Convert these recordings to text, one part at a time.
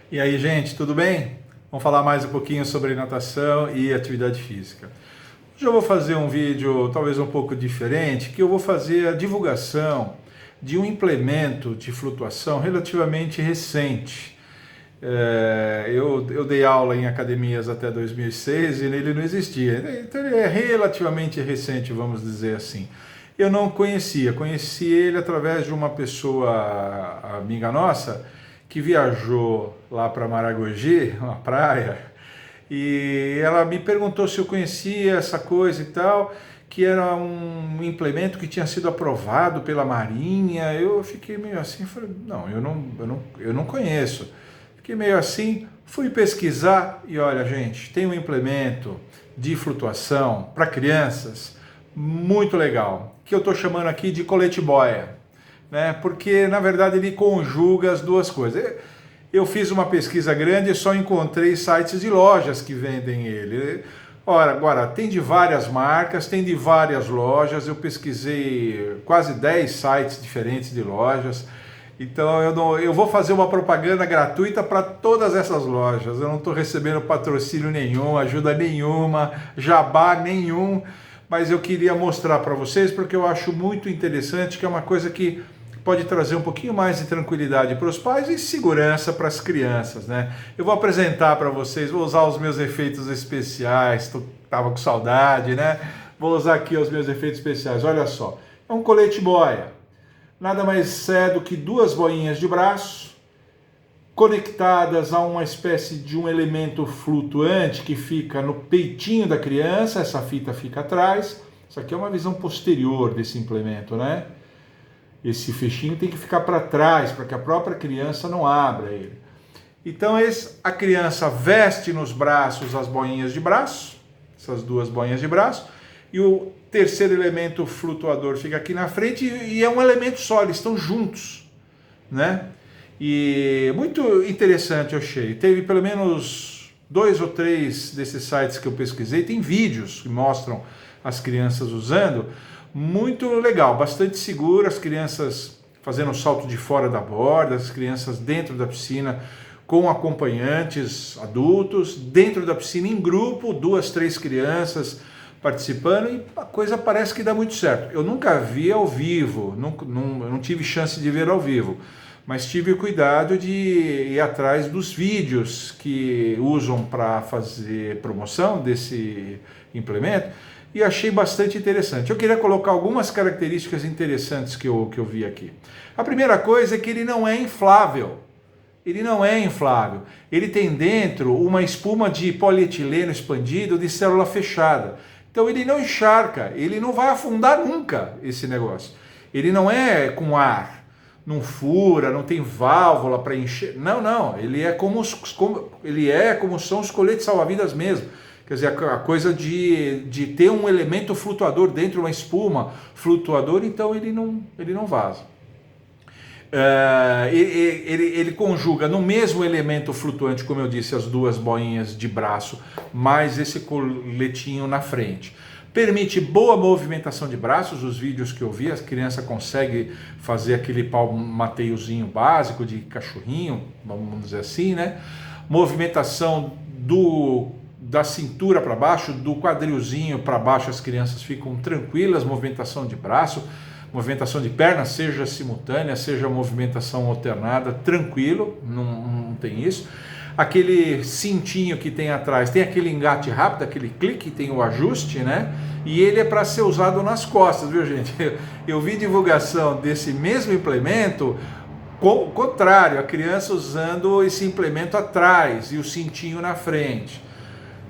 E aí, gente, tudo bem? Vamos falar mais um pouquinho sobre natação e atividade física. Hoje eu vou fazer um vídeo talvez um pouco diferente, que eu vou fazer a divulgação de um implemento de flutuação relativamente recente. Eu dei aula em academias até 2006 e ele não existia, então ele é relativamente recente, vamos dizer assim. Eu não conhecia, conheci ele através de uma pessoa amiga nossa que viajou lá para Maragogi, uma praia, e ela me perguntou se eu conhecia essa coisa e tal, que era um implemento que tinha sido aprovado pela Marinha. Eu fiquei meio assim, falei, não, eu não conheço. Fiquei meio assim, fui pesquisar e olha, gente, tem um implemento de flutuação para crianças muito legal, que eu estou chamando aqui de colete boia, né? Porque na verdade ele conjuga as duas coisas. Eu fiz uma pesquisa grande e só encontrei sites de lojas que vendem ele. Ora, agora, tem de várias marcas, tem de várias lojas, eu pesquisei quase 10 sites diferentes de lojas, então eu vou fazer uma propaganda gratuita para todas essas lojas, eu não estou recebendo patrocínio nenhum, ajuda nenhuma, jabá nenhum, mas eu queria mostrar para vocês porque eu acho muito interessante, que é uma coisa que pode trazer um pouquinho mais de tranquilidade para os pais e segurança para as crianças, né? Eu vou apresentar para vocês, vou usar os meus efeitos especiais, tava com saudade, né? Vou usar aqui os meus efeitos especiais, olha só. É um colete boia, nada mais é do que duas boinhas de braço conectadas a uma espécie de um elemento flutuante que fica no peitinho da criança, essa fita fica atrás. Isso aqui é uma visão posterior desse implemento, né? Esse fechinho tem que ficar para trás, para que a própria criança não abra ele. Então a criança veste nos braços as boinhas de braço, essas duas boinhas de braço, e o terceiro elemento flutuador fica aqui na frente e é um elemento só, eles estão juntos, né? E muito interessante eu achei. Teve pelo menos 2 ou 3 desses sites que eu pesquisei, tem vídeos que mostram as crianças usando. Muito legal, bastante seguro, as crianças fazendo o salto de fora da borda, as crianças dentro da piscina com acompanhantes adultos, dentro da piscina em grupo, 2, 3 crianças participando, e a coisa parece que dá muito certo. Eu nunca vi ao vivo, não tive chance de ver ao vivo, mas tive o cuidado de ir atrás dos vídeos que usam para fazer promoção desse implemento, e achei bastante interessante. Eu queria colocar algumas características interessantes que eu vi aqui. A primeira coisa é que ele não é inflável. Ele não é inflável. Ele tem dentro uma espuma de polietileno expandido de célula fechada. Então ele não encharca, ele não vai afundar nunca esse negócio. Ele não é com ar, não fura, não tem válvula para encher. Não. Ele é como são os coletes salva-vidas mesmo. Quer dizer, a coisa de ter um elemento flutuador dentro, uma espuma flutuador, então ele não vaza. Ele conjuga no mesmo elemento flutuante, como eu disse, as duas boinhas de braço, mais esse coletinho na frente. Permite boa movimentação de braços, os vídeos que eu vi, as crianças conseguem fazer aquele palmateiozinho básico de cachorrinho, vamos dizer assim, né? Movimentação da cintura para baixo, do quadrilzinho para baixo, as crianças ficam tranquilas, movimentação de braço, movimentação de perna, seja simultânea, seja movimentação alternada, tranquilo, não tem isso. Aquele cintinho que tem atrás, tem aquele engate rápido, aquele clique, tem o ajuste, né? E ele é para ser usado nas costas, viu, gente? Eu vi divulgação desse mesmo implemento, o contrário, a criança usando esse implemento atrás e o cintinho na frente.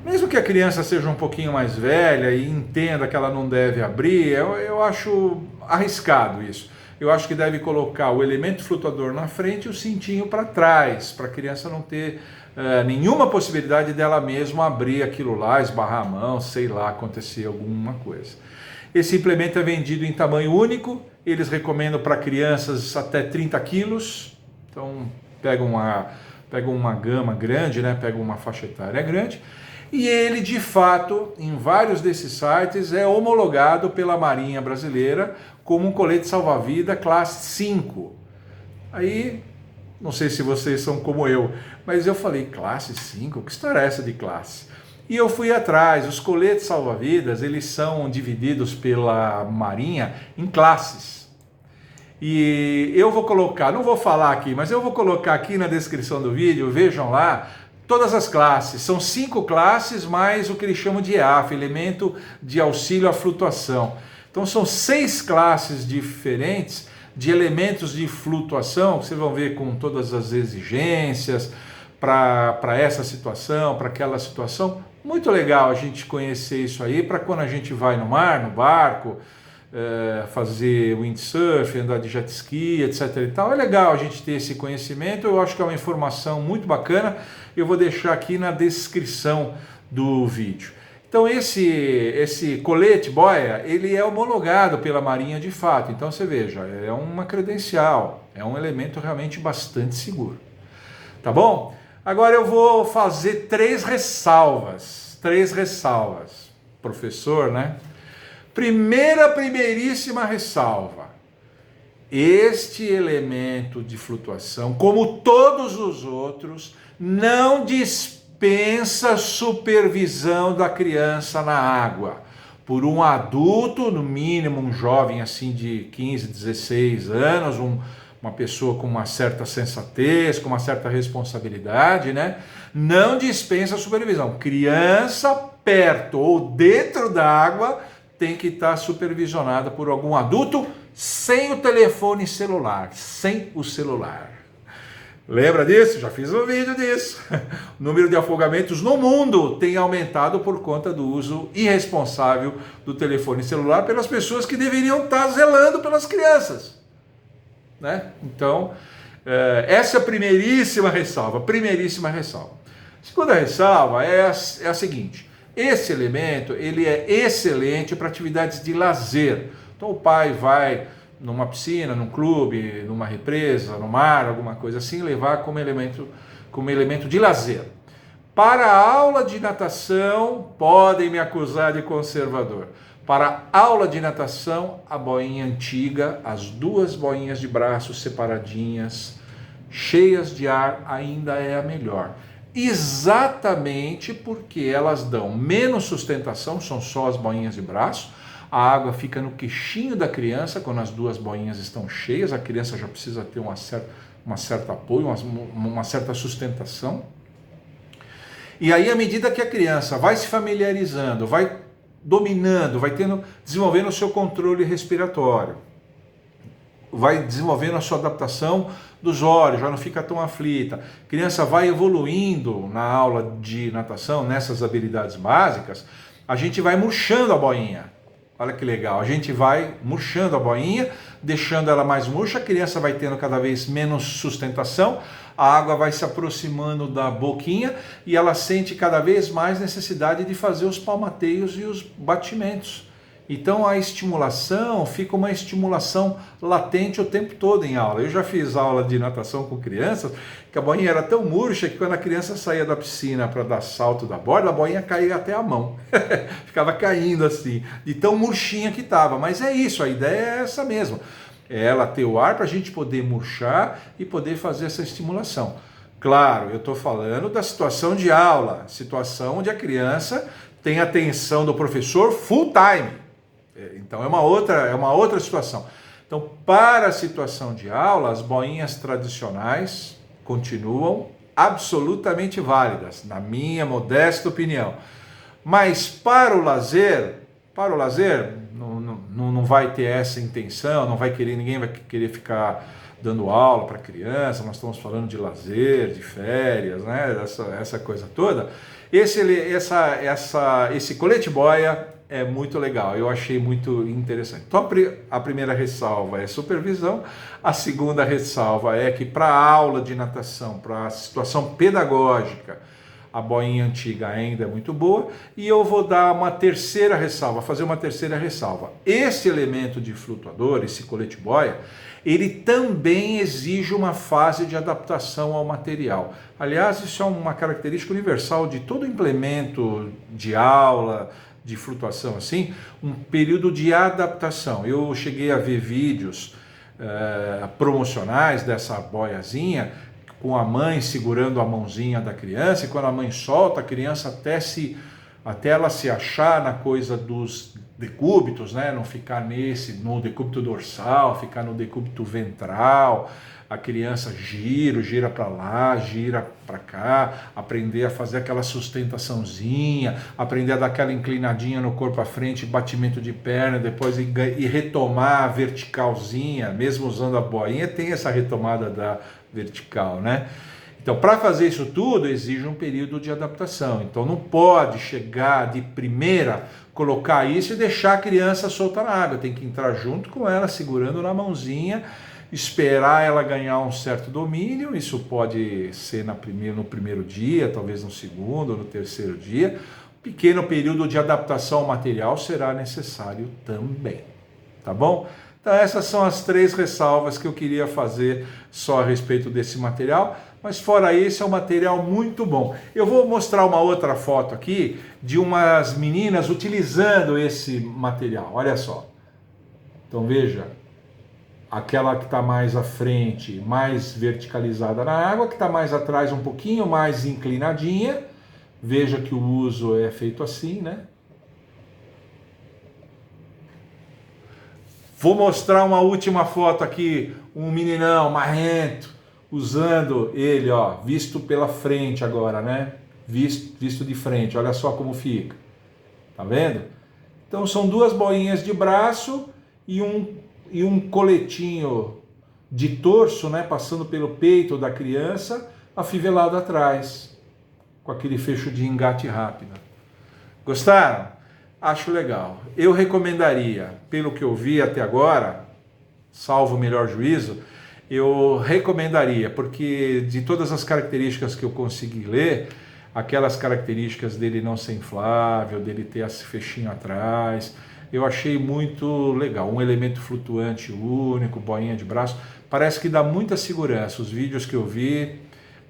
Mesmo que a criança seja um pouquinho mais velha e entenda que ela não deve abrir, eu acho arriscado isso. Eu acho que deve colocar o elemento flutuador na frente e o cintinho para trás, para a criança não ter nenhuma possibilidade dela mesma abrir aquilo lá, esbarrar a mão, sei lá, acontecer alguma coisa. Esse implemento é vendido em tamanho único, eles recomendam para crianças até 30 quilos, então pega uma gama grande, né? Pega uma faixa etária grande. E ele, de fato, em vários desses sites, é homologado pela Marinha Brasileira como um colete salva-vida classe 5. Aí Não sei se vocês são como eu, mas eu falei, classe 5? Que história é essa de classe? E eu fui atrás. Os coletes salva-vidas, eles são divididos pela Marinha em classes. E eu vou colocar, não vou falar aqui, mas eu vou colocar aqui na descrição do vídeo, vejam lá, todas as classes. São 5 classes, mais o que eles chamam de EAF, elemento de auxílio à flutuação. Então são 6 classes diferentes de elementos de flutuação, que vocês vão ver com todas as exigências para essa situação, para aquela situação. Muito legal a gente conhecer isso aí, para quando a gente vai no mar, no barco, fazer windsurf, andar de jet ski, etc. e tal. É legal a gente ter esse conhecimento, eu acho que é uma informação muito bacana, eu vou deixar aqui na descrição do vídeo. Então esse colete boia, ele é homologado pela Marinha de fato, então você veja, é uma credencial, é um elemento realmente bastante seguro. Tá bom? Agora eu vou fazer 3 ressalvas, professor, né? Primeiríssima ressalva, este elemento de flutuação, como todos os outros, não dispensa supervisão da criança na água, por um adulto, no mínimo um jovem assim de 15, 16 anos, uma pessoa com uma certa sensatez, com uma certa responsabilidade, né? Não dispensa supervisão. Criança perto ou dentro da água tem que estar supervisionada por algum adulto sem o telefone celular, sem o celular. Lembra disso? Já fiz um vídeo disso. O número de afogamentos no mundo tem aumentado por conta do uso irresponsável do telefone celular pelas pessoas que deveriam estar zelando pelas crianças, né? Então, essa é a primeiríssima ressalva. Segunda ressalva é a seguinte: esse elemento ele é excelente para atividades de lazer. Então o pai vai numa piscina, num clube, numa represa, no mar, alguma coisa assim, levar como elemento de lazer. Para a aula de natação, podem me acusar de conservador. Para a aula de natação, a boinha antiga, as 2 boinhas de braço separadinhas, cheias de ar, ainda é a melhor. Exatamente porque elas dão menos sustentação, são só as boinhas de braço, a água fica no queixinho da criança quando as 2 boinhas estão cheias, a criança já precisa ter uma certa apoio, uma certa sustentação. E aí, à medida que a criança vai se familiarizando, vai dominando, vai desenvolvendo o seu controle respiratório, vai desenvolvendo a sua adaptação dos olhos, já não fica tão aflita. A criança vai evoluindo na aula de natação, nessas habilidades básicas, a gente vai murchando a boinha. Olha que legal, a gente vai murchando a boinha, deixando ela mais murcha, a criança vai tendo cada vez menos sustentação, a água vai se aproximando da boquinha e ela sente cada vez mais necessidade de fazer os palmateios e os batimentos. Então a estimulação fica uma estimulação latente o tempo todo em aula. Eu já fiz aula de natação com crianças, que a boinha era tão murcha que quando a criança saía da piscina para dar salto da borda, a boinha caía até a mão. Ficava caindo assim, de tão murchinha que estava. Mas é isso, a ideia é essa mesmo. É ela ter o ar para a gente poder murchar e poder fazer essa estimulação. Claro, eu estou falando da situação de aula, situação onde a criança tem a atenção do professor full time. Então é uma outra situação. Então, para a situação de aula, as boinhas tradicionais continuam absolutamente válidas, na minha modesta opinião. Mas para o lazer não vai ter essa intenção, ninguém vai querer ficar dando aula para criança, nós estamos falando de lazer, de férias, né? Essa coisa toda. Esse colete boia é muito legal, eu achei muito interessante. Então a primeira ressalva é supervisão, a segunda ressalva é que para a aula de natação, para a situação pedagógica, a boinha antiga ainda é muito boa, e eu vou dar fazer uma terceira ressalva. Esse elemento de flutuador, esse colete boia, ele também exige uma fase de adaptação ao material. Aliás, isso é uma característica universal de todo implemento de aula, de flutuação assim, um período de adaptação. Eu cheguei a ver vídeos promocionais dessa boiazinha, com a mãe segurando a mãozinha da criança, e quando a mãe solta, a criança até ela se achar na coisa dos decúbitos, né? Não ficar no decúbito dorsal, ficar no decúbito ventral, a criança gira para lá, gira para cá, aprender a fazer aquela sustentaçãozinha, aprender a dar aquela inclinadinha no corpo à frente, batimento de perna, depois e retomar a verticalzinha, mesmo usando a boinha, tem essa retomada da vertical, né? Então, para fazer isso tudo, exige um período de adaptação. Então, não pode chegar de primeira, colocar isso e deixar a criança solta na água. Tem que entrar junto com ela, segurando na mãozinha, esperar ela ganhar um certo domínio. Isso pode ser no primeiro dia, talvez no segundo ou no terceiro dia. Um pequeno período de adaptação ao material será necessário também. Tá bom? Então, essas são as 3 ressalvas que eu queria fazer só a respeito desse material. Mas fora isso, é um material muito bom. Eu vou mostrar uma outra foto aqui de umas meninas utilizando esse material. Olha só. Então veja, aquela que está mais à frente, mais verticalizada na água, que está mais atrás um pouquinho mais inclinadinha. Veja que o uso é feito assim, né? Vou mostrar uma última foto aqui, um meninão marrento, usando ele, ó, visto pela frente agora, né? Visto de frente, olha só como fica. Tá vendo? Então são 2 boinhas de braço e um coletinho de torso, né? Passando pelo peito da criança, afivelado atrás, com aquele fecho de engate rápido. Gostaram? Acho legal. Eu recomendaria, pelo que eu vi até agora, salvo o melhor juízo, eu recomendaria, porque de todas as características que eu consegui ler, aquelas características dele não ser inflável, dele ter esse fechinho atrás, eu achei muito legal. Um elemento flutuante único, boinha de braço, parece que dá muita segurança. Os vídeos que eu vi,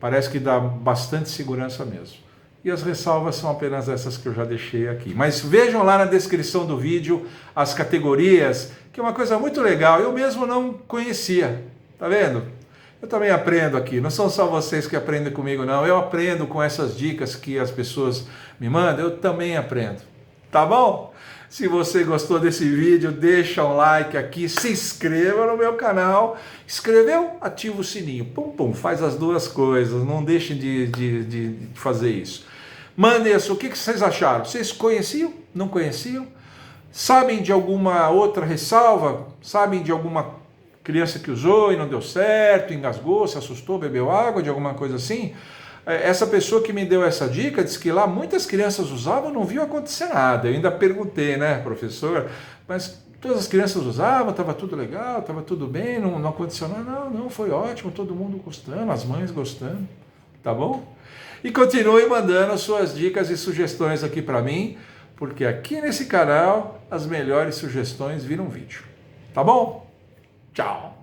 parece que dá bastante segurança mesmo. E as ressalvas são apenas essas que eu já deixei aqui. Mas vejam lá na descrição do vídeo as categorias, que é uma coisa muito legal, eu mesmo não conhecia. Tá vendo? Eu também aprendo aqui, não são só vocês que aprendem comigo não, eu aprendo com essas dicas que as pessoas me mandam, eu também aprendo. Tá bom? Se você gostou desse vídeo, deixa um like aqui, se inscreva no meu canal. Inscreveu? Ativa o sininho. Pum, pum, faz as 2 coisas, não deixem de fazer isso. Mandem isso, o que vocês acharam? Vocês conheciam? Não conheciam? Sabem de alguma outra ressalva? Sabem de alguma criança que usou e não deu certo, engasgou, se assustou, bebeu água, de alguma coisa assim? Essa pessoa que me deu essa dica disse que lá muitas crianças usavam, não viu acontecer nada. Eu ainda perguntei, né, professor, mas todas as crianças usavam, estava tudo legal, estava tudo bem, não aconteceu nada. Não, foi ótimo, todo mundo gostando, as mães gostando, tá bom? E continue mandando suas dicas e sugestões aqui para mim, porque aqui nesse canal as melhores sugestões viram vídeo. Tá bom? Tchau!